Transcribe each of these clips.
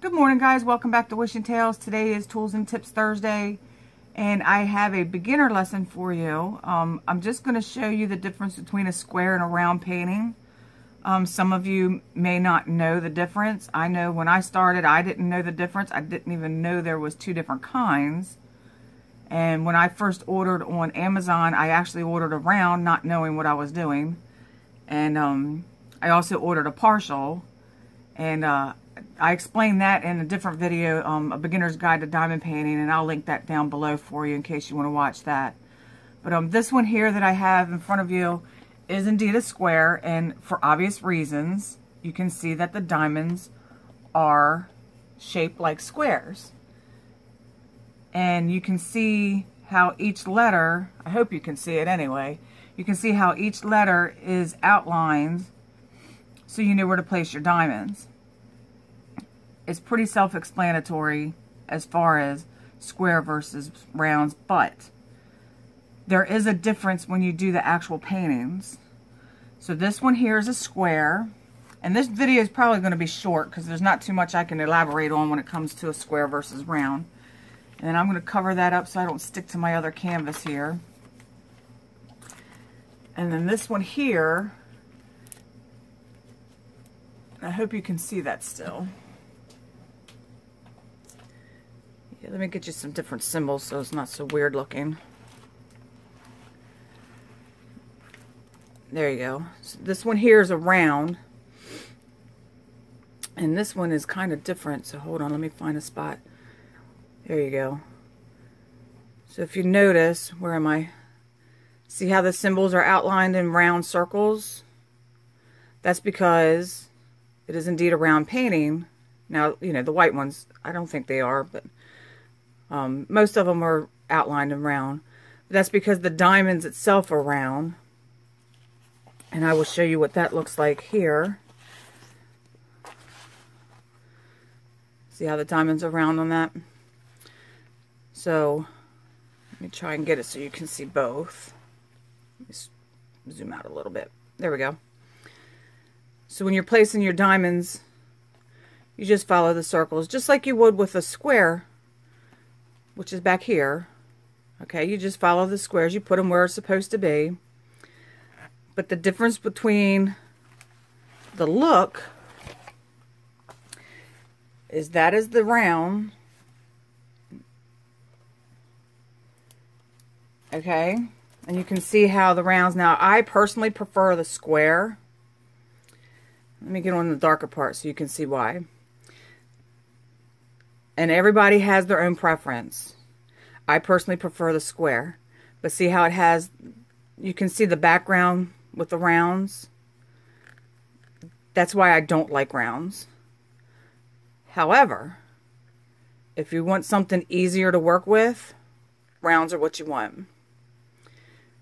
Good morning, guys. Welcome back to Wishing Tales. Today is Tools and Tips Thursday, and I have a beginner lesson for you. I'm just going to show you the difference between a square and a round painting. Some of you may not know the difference. I know when I started, I didn't know the difference. I didn't even know there was two different kinds. And when I first ordered on Amazon, I actually ordered a round, not knowing what I was doing. And I also ordered a partial, and I explained that in a different video, A Beginner's Guide to Diamond Painting, and I'll link that down below for you in case you want to watch that. But this one here that I have in front of you is indeed a square, and for obvious reasons, you can see that the diamonds are shaped like squares. And you can see how each letter, I hope you can see it anyway, you can see how each letter is outlined so you know where to place your diamonds. It's pretty self-explanatory as far as square versus rounds, but there is a difference when you do the actual paintings. So this one here is a square, and this video is probably going to be short because there's not too much I can elaborate on when it comes to a square versus round. And I'm going to cover that up so I don't stick to my other canvas here. And then this one here, I hope you can see that still. Yeah, let me get you some different symbols so it's not so weird looking. There you go. So this one here is a round. And this one is kind of different. So hold on, let me find a spot. There you go. So if you notice, where am I? See how the symbols are outlined in round circles? That's because it is indeed a round painting. Now, you know, the white ones, I don't think they are, but most of them are outlined in round. But that's because the diamonds itself are round. And I will show you what that looks like here. See how the diamonds are round on that? So, let me try and get it so you can see both. Let me zoom out a little bit. There we go. So when you're placing your diamonds, you just follow the circles, just like you would with a square, which is back here. Okay, you just follow the squares. You put them where it's supposed to be. But the difference between the look is that is the round. Okay, and you can see how the rounds, now I personally prefer the square. Let me get on the darker part so you can see why. And everybody has their own preference. I personally prefer the square. But see how it has, you can see the background with the rounds. That's why I don't like rounds. However, if you want something easier to work with, rounds are what you want.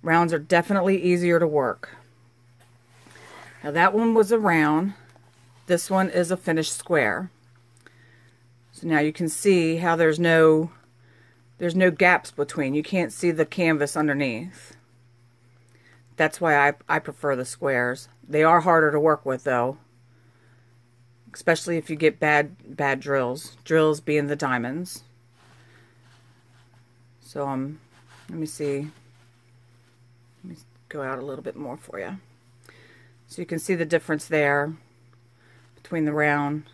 Rounds are definitely easier to work. Now that one was a round. This one is a finished square. So now you can see how there's no gaps between. You can't see the canvas underneath. That's why I prefer the squares. They are harder to work with though. Especially if you get bad drills. Drills being the diamonds. So let me see. Let me go out a little bit more for you. So you can see the difference there between the round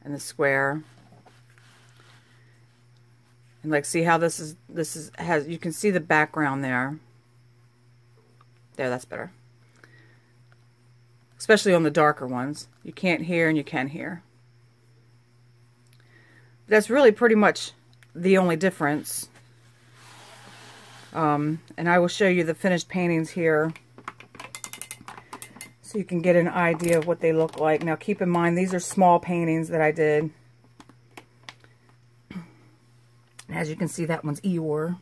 and the square. And like, see how this has, you can see the background there. There, that's better. Especially on the darker ones. You can't hear and you can hear. That's really pretty much the only difference. And I will show you the finished paintings here so you can get an idea of what they look like. Now keep in mind, these are small paintings that I did. As you can see, that one's Eeyore.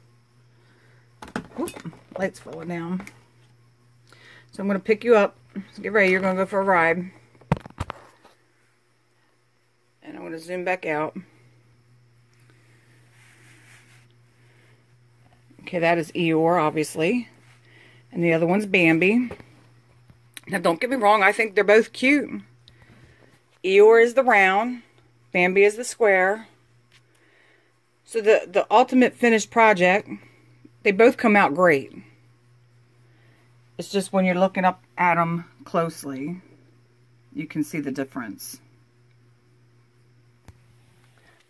Oop, light's falling down. So I'm going to pick you up. So get ready, you're going to go for a ride. And I'm going to zoom back out. Okay, that is Eeyore, obviously. And the other one's Bambi. Now, don't get me wrong, I think they're both cute. Eeyore is the round. Bambi is the square. So the ultimate finished project, they both come out great. It's just when you're looking up at them closely, you can see the difference.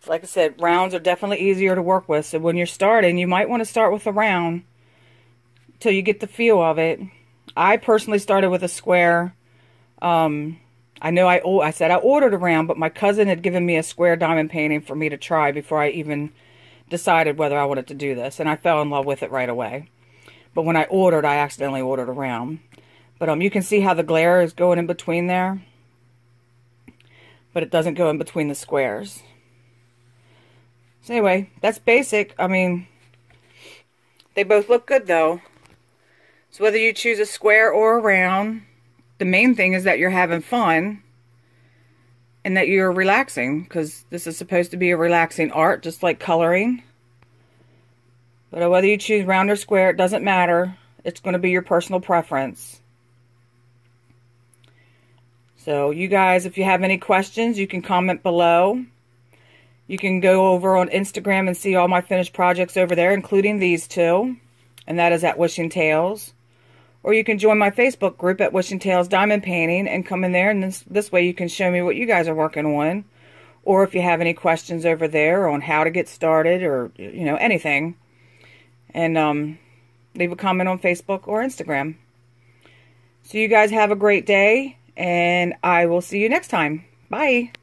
Like I said, rounds are definitely easier to work with. So when you're starting, you might want to start with a round till you get the feel of it. I personally started with a square. I know I said I ordered a round, but my cousin had given me a square diamond painting for me to try before I even decided whether I wanted to do this. And I fell in love with it right away. But when I ordered, I accidentally ordered a round. But you can see how the glare is going in between there. But it doesn't go in between the squares. So anyway, that's basic. I mean, they both look good though. So whether you choose a square or a round, the main thing is that you're having fun and that you're relaxing, because this is supposed to be a relaxing art, just like coloring. But whether you choose round or square, it doesn't matter. It's going to be your personal preference. So you guys, if you have any questions, you can comment below. You can go over on Instagram and see all my finished projects over there, including these two. And that is at Wishing Tales. Or you can join my Facebook group at Wishing Tales Diamond Painting and come in there. And this way you can show me what you guys are working on. Or if you have any questions over there on how to get started or, you know, anything. And leave a comment on Facebook or Instagram. So you guys have a great day. And I will see you next time. Bye.